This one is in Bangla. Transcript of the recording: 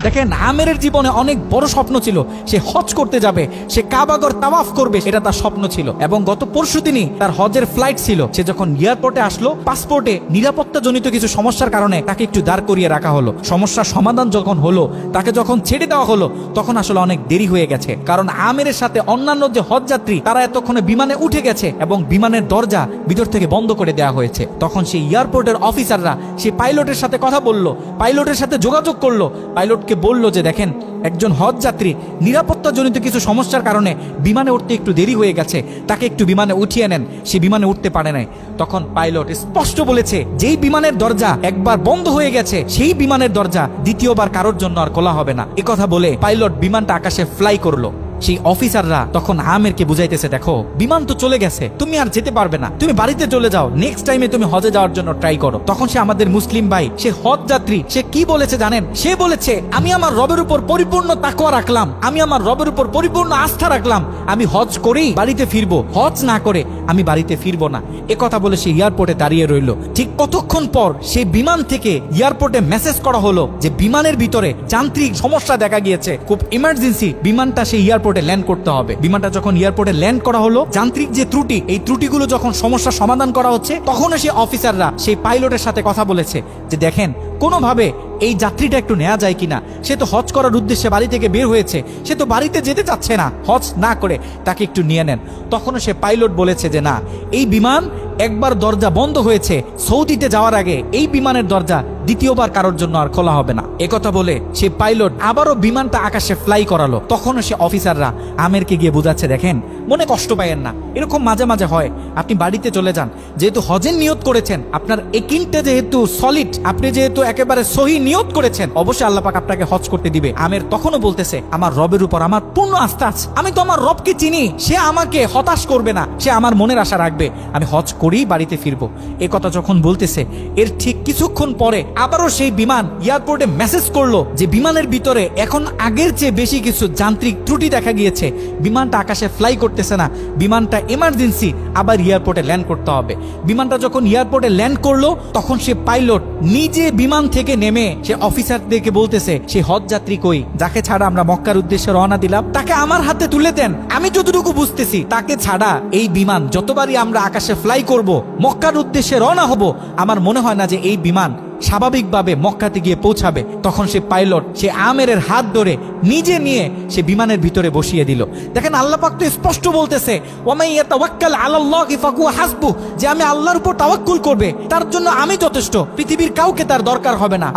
দেখেন, আমেরের জীবনে অনেক বড় স্বপ্ন ছিল, সে হজ করতে যাবে, সে কাবাগর তাওয়াফ করবে, এটা তার স্বপ্ন ছিল। এবং গত পরশুদিনই তার হজের ফ্লাইট ছিল। সে যখন এয়ারপোর্টে আসলো, পাসপোর্টে নিরাপত্তাজনিত কিছু সমস্যার কারণে তাকে একটু দাঁড় করিয়ে রাখা হলো। সমস্যার সমাধান যখন হলো, তাকে যখন ছেড়ে দেওয়া হলো, তখন আসলে অনেক দেরি হয়ে গেছে। কারণ আমেরের সাথে অন্যান্য যে হজ যাত্রী, তারা এতক্ষণে বিমানে উঠে গেছে এবং বিমানের দরজা ভিতর থেকে বন্ধ করে দেওয়া হয়েছে। তখন সেই এয়ারপোর্টের অফিসাররা সেই পাইলটের সাথে কথা বলল, পাইলটের সাথে যোগাযোগ করলো, পাইলটকে বলল যে দেখেন, একজন হজ যাত্রী নিরাপত্তাজনিত কিছু সমস্যার কারণে বিমানে উঠতে একটু দেরি হয়ে গেছে, তাকে একটু বিমানে উঠিয়ে নেন, সে বিমানে উঠতে পারে নাই। তখন পাইলট স্পষ্ট বলেছে, যেই বিমানের দরজা একবার বন্ধ হয়ে গেছে, সেই বিমানের দরজা দ্বিতীয়বার কারোর জন্য আর খোলা হবে না। কথা বলে পাইলট বিমানটা আকাশে ফ্লাই করলো। সেই অফিসাররা তখন আমেরকে বুঝাইতেছে, দেখো বিমান তো চলে গেছে, তুমি আর যেতে পারবে না, তুমি বাড়িতে চলে যাও, নেক্সট টাইমে তুমি হজে যাওয়ার জন্য ট্রাই করো। তখন সে আমাদের মুসলিম ভাই, সে হজ যাত্রী, সে কি বলেছে জানেন? সে বলেছে, আমি আমার রবের উপর পরিপূর্ণ তাকওয়া রাখলাম, আমি আমার রবের উপর পরিপূর্ণ আস্থা রাখলাম, আমি হজ করেই বাড়িতে ফিরবো, হজ না করে আমি বাড়িতে ফিরবো না। কথা বলে সে এয়ারপোর্টে দাঁড়িয়ে রইল। ঠিক কতক্ষণ পর সেই বিমান থেকে এয়ারপোর্টে মেসেজ করা হলো যে বিমানের ভিতরে যান্ত্রিক সমস্যা দেখা গিয়েছে, খুব ইমার্জেন্সি, বিমানটা সেই এয়ারপোর্টে ল্যান্ড করতে হবে। বিমানটা যখন এয়ারপোর্টে ল্যান্ড করা হলো, যান্ত্রিক যে ত্রুটি, এই ত্রুটিগুলো যখন সমস্যা সমাধান করা হচ্ছে, তখন সেই অফিসাররা সেই পাইলটের সাথে কথা বলেছে যে দেখেন, কোনোভাবে এই যাত্রীটা একটু নেওয়া যায় কিনা, সে তো হজ করার উদ্দেশ্যে বাড়ি থেকে বের হয়েছে, সে তো বাড়িতে যেতে চাচ্ছে না, হজ না করে তাকে একটু নিয়ে নেন। তখনও সে পাইলট বলেছে যে না, এই বিমান একবার দরজা বন্ধ হয়েছে, সৌদিতে যাওয়ার আগে এই বিমানের দরজা দ্বিতীয়বার কারোর জন্য আর খোলা হবে না। কথা বলে সে পাইলট আবারও বিমানটা আকাশে ফ্লাই করালো। তখনও সে অফিসাররা আমেরকে গিয়ে বুঝাচ্ছে, দেখেন মনে কষ্ট পাইয়েন না, এরকম মাঝে মাঝে হয়, আপনি বাড়িতে চলে যান, যেহেতু হজের নিয়ত করেছেন, আপনার একিনটা যেহেতু সলিড, আপনি যেহেতু একেবারে সহি নিয়ত করেছেন, অবশ্যই আল্লাহ পাক আপনাকে হজ করতে দিবে। আমের তখনও বলতেছে, আমার রবের উপর আমার পূর্ণ আস্থা আছে, আমি তো আমার রবকে চিনি, সে আমাকে হতাশ করবে না, সে আমার মনের আশা রাখবে, আমি হজ করেই বাড়িতে ফিরবো। কথা যখন বলতেছে, এর ঠিক কিছুক্ষণ পরে আবারও সেই বিমান এয়ারপোর্টে মেসেজ করলো যে বিমানের ভিতরে এখন আগের চেয়ে বেশি কিছু যান্ত্রিক ত্রুটি দেখা গিয়েছে, বিমানটা আকাশে ফ্লাই করতেছে না, বিমানটা এমার্জেন্সি, আবার এয়ারপোর্টে ল্যান্ড করতে হবে। বিমানটা যখন এয়ারপোর্টে ল্যান্ড করলো, তখন সে পাইলট নিজে বিমান থেকে নেমে সে অফিসারদেরকে বলতেছে, সে হজ যাত্রী কই, যাকে ছাড়া আমরা মক্কার উদ্দেশ্যে রওনা দিলাম, তাকে আমার হাতে তুলে দেন। আমি যতটুকু বুঝতেছি, তাকে ছাড়া এই বিমান যতবারই আমরা আকাশে ফ্লাই করব, মক্কার উদ্দেশ্যে রওনা হব, আমার মনে হয় না যে এই বিমান স্বাভাবিকভাবে মক্কাতে গিয়ে পৌঁছাবে। তখন সে পাইলট সে আমেরের হাত ধরে নিজে নিয়ে সে বিমানের ভিতরে বসিয়ে দিল। দেখেন, আল্লাহ পাক তো স্পষ্ট বলতেছে, ওয়ামান ইয়াতাওয়াক্কাল আলাল্লাহি ফাহুয়া হাসবু, যে আমি আল্লাহর উপর তাওয়াক্কুল করবে, তার জন্য আমি যথেষ্ট, পৃথিবীর কাউকে তার দরকার হবে না।